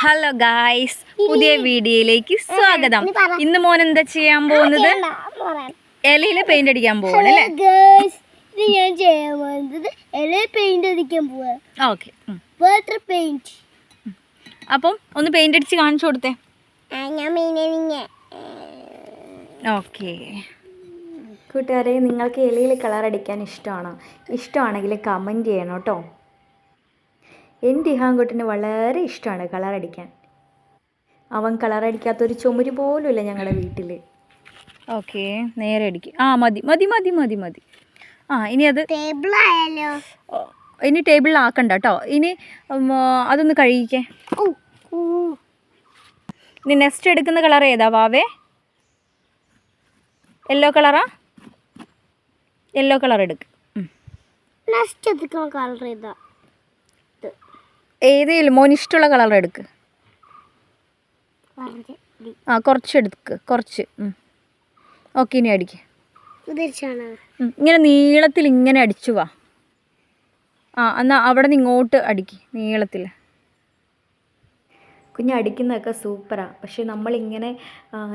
Hello guys, പുതിയ വീഡിയോയിലേക്ക് സ്വാഗതം. ഇന്ന് മോൻ എന്താ ചെയ്യാൻ പോകുന്നത്? ഇലയിൽ പെയിന്റ് അടിക്കാൻ പോവാണ്. അപ്പം ഒന്ന് പെയിന്റ് അടിച്ച് കാണിച്ചു കൊടുത്തേ. ഓക്കെ കൂട്ടുകാരെ, നിങ്ങൾക്ക് ഇലയിൽ കളർ അടിക്കാൻ ഇഷ്ടമാണോ? ഇഷ്ടമാണെങ്കിൽ കമൻറ്റ് ചെയ്യണം കേട്ടോ. എൻ്റെ ഇഹാൻകുട്ടിന് വളരെ ഇഷ്ടമാണ് കളർ അടിക്കാൻ. അവൻ കളർ അടിക്കാത്തൊരു ചുമര് പോലുമില്ല ഞങ്ങളുടെ വീട്ടിൽ. ഓക്കെ, നേരെ അടിക്കും. മതി മതി മതി മതി മതി. ഇനി അത് ഇനി ടേബിളിലാക്കണ്ട കേട്ടോ. ഇനി അതൊന്ന് കഴുകിക്കേ. ഇനി നെക്സ്റ്റ് എടുക്കുന്ന കളർ ഏതാ വാവേ? യെല്ലോ കളറാ? യെല്ലോ കളർ എടുക്ക്. ഏതേലും മോന് ഇഷ്ടമുള്ള കളർ എടുക്ക്. കുറച്ച് എടുക്ക്, കുറച്ച്. ഓക്കെ, ഇനി അടിക്ക്. ഇങ്ങനെ നീളത്തിൽ ഇങ്ങനെ അടിച്ചു വാ. എന്നാൽ അവിടെ നിന്ന് ഇങ്ങോട്ട് അടിക്ക്, നീളത്തിൽ. കുഞ്ഞടിക്കുന്നതൊക്കെ സൂപ്പറാണ്. പക്ഷെ നമ്മളിങ്ങനെ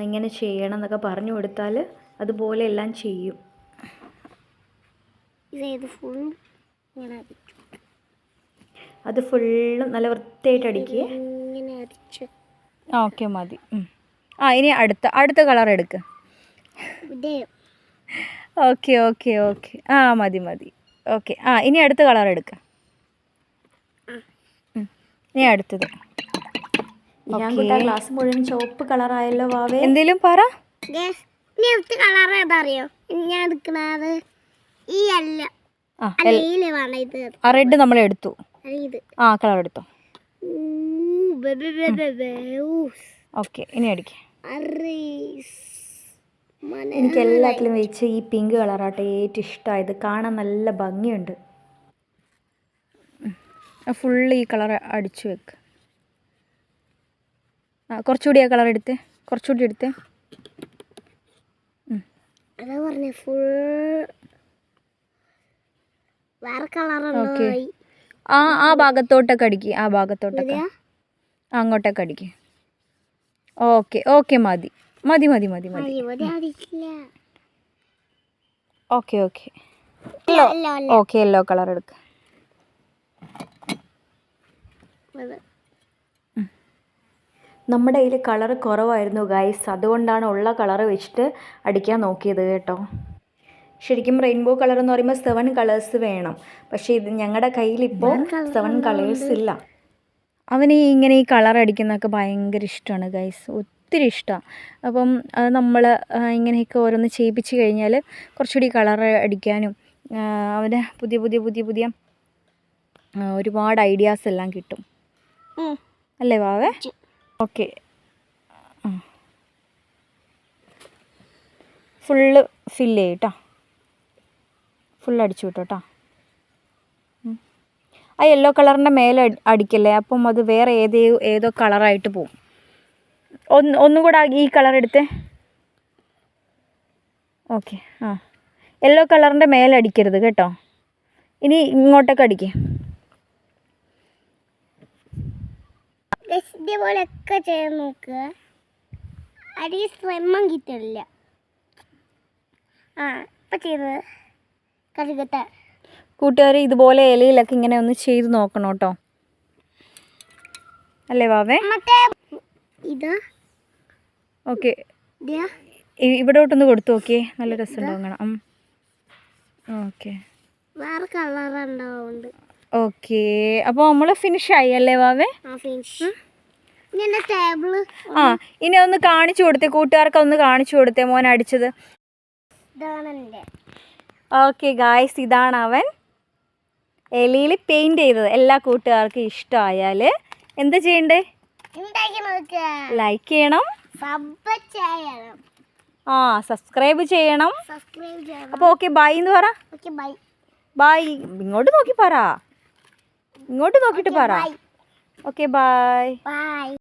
ഇങ്ങനെ ചെയ്യണം എന്നൊക്കെ പറഞ്ഞു കൊടുത്താൽ അതുപോലെ എല്ലാം ചെയ്യും. അത് ഫുള്ളും നല്ല വൃത്തിയായിട്ട് അടിക്കുക. ഓക്കെ, മതി. ഇനി അടുത്ത കളർ എടുക്ക്. ഓക്കെ ഓക്കെ ഓക്കെ മതി മതി. ഓക്കെ, ഇനി അടുത്ത കളർ എടുക്കുക. ഇനി അടുത്തത്. ഗ്ലാസ് മുഴുവൻ ചുവപ്പ് കളറായല്ലോ വാവേ. എന്തേലും പറ. കളർ ഏതറിയോ? ഞാൻ എടുക്കുന്നത് ഈ അല്ല, റെഡ് നമ്മൾ എടുത്തു. കളർ എടുത്തോ. ഓക്കെ, ഇനി അടിക്കാം. എനിക്ക് എല്ലാത്തിലും വെച്ച് ഈ പിങ്ക് കളറാട്ടെ ഏറ്റവും ഇഷ്ടമായത്. കാണാൻ നല്ല ഭംഗിയുണ്ട്. ഫുള്ള് ഈ കളർ അടിച്ചു വെക്ക്. കുറച്ചുകൂടി ആ കളർ എടുത്തേ, കുറച്ചുകൂടി എടുത്തേ. ഓക്കെ, ആ ഭാഗത്തോട്ടൊക്കെ അടിക്കുക. ആ ഭാഗത്തോട്ടൊക്കെ അങ്ങോട്ടൊക്കെ അടിക്കുക. ഓക്കെ ഓക്കെ, മതി മതി മതി മതി മതി. Okay okay okay, yellow colour എടുക്കുക. നമ്മുടെ കയ്യിൽ കളർ കുറവായിരുന്നു ഗൈസ്, അതുകൊണ്ടാണ് ഉള്ള കളർ വെച്ചിട്ട് അടിക്കാൻ നോക്കിയത് കേട്ടോ. ശരിക്കും റെയിൻബോ കളർ എന്ന് പറയുമ്പോൾ 7 കളേഴ്സ് വേണം. പക്ഷേ ഇത് ഞങ്ങളുടെ കയ്യിലിപ്പോൾ 7 കളേഴ്സ് ഇല്ല. അവന് ഇങ്ങനെ ഈ കളർ അടിക്കുന്നതൊക്കെ ഭയങ്കര ഇഷ്ടമാണ് ഗൈസ്, ഒത്തിരി ഇഷ്ടമാണ്. അപ്പം അത് നമ്മൾ ഇങ്ങനെയൊക്കെ ഓരോന്ന് ചെയ്യിപ്പിച്ച് കഴിഞ്ഞാൽ കുറച്ചുകൂടി കളർ അടിക്കാനും അവന് പുതിയ പുതിയ പുതിയ പുതിയ ഒരുപാട് ഐഡിയാസ് എല്ലാം കിട്ടും. അല്ലേ വാവേ? ഓക്കെ, ഫുള്ള് ഫില്ല് ചെയ്യും കേട്ടോ. ഫുള്ള് അടിച്ചു വിട്ടോ കേട്ടോ. ആ യെല്ലോ കളറിൻ്റെ മേലെ അടിക്കല്ലേ, അപ്പം അത് വേറെ ഏതോ കളറായിട്ട് പോവും. ഒന്നും കൂടെ ഈ കളർ എടുത്തേ. ഓക്കെ, യെല്ലോ കളറിൻ്റെ മേലെ അടിക്കരുത് കേട്ടോ. ഇനി ഇങ്ങോട്ടൊക്കെ അടിക്കേ. ഇതേപോലെയൊക്കെ ചെയ്ത് നോക്കുക. അടി ശ്രമം കിട്ടില്ല. ഇപ്പം ചെയ്തത് കഴുകട്ടെ. കൂട്ടുകാർ, ഇതുപോലെ ഇലയിലൊക്കെ ഇങ്ങനെ ഒന്ന് ചെയ്ത് നോക്കണം കേട്ടോ. അല്ലേ വാവേ? ഇതാ ഓക്കെ, ഇവിടോട്ടൊന്ന് കൊടുത്തു നോക്കിയേ, നല്ല രസം തോന്നണം. ഓക്കെ, വേറെ കളർ ഉണ്ടാവുന്നുണ്ട്. ഓക്കെ, അപ്പോൾ നമ്മൾ ഫിനിഷായി അല്ലേ വാവേ? ഇനി ഒന്ന് കാണിച്ചു കൊടുത്തേ, കൂട്ടുകാർക്ക് ഒന്ന് കാണിച്ചു കൊടുത്തേ മോൻ അടിച്ചത്. ഓക്കെ ഗായ്സ്, ഇതാണ് അവൻ ഇലയിൽ പെയിൻറ് ചെയ്തത്. എല്ലാ കൂട്ടുകാർക്കും ഇഷ്ടമായാൽ എന്താ ചെയ്യണ്ടേ? ലൈക്ക് ചെയ്യണം, സബ്സ്ക്രൈബ് ചെയ്യണം. അപ്പോൾ ഓക്കെ, ബൈ എന്ന് പറ. ബൈ, ഇങ്ങോട്ട് നോക്കി പറ, ഇങ്ങോട്ട് നോക്കിയിട്ട് പറ. Okay, by.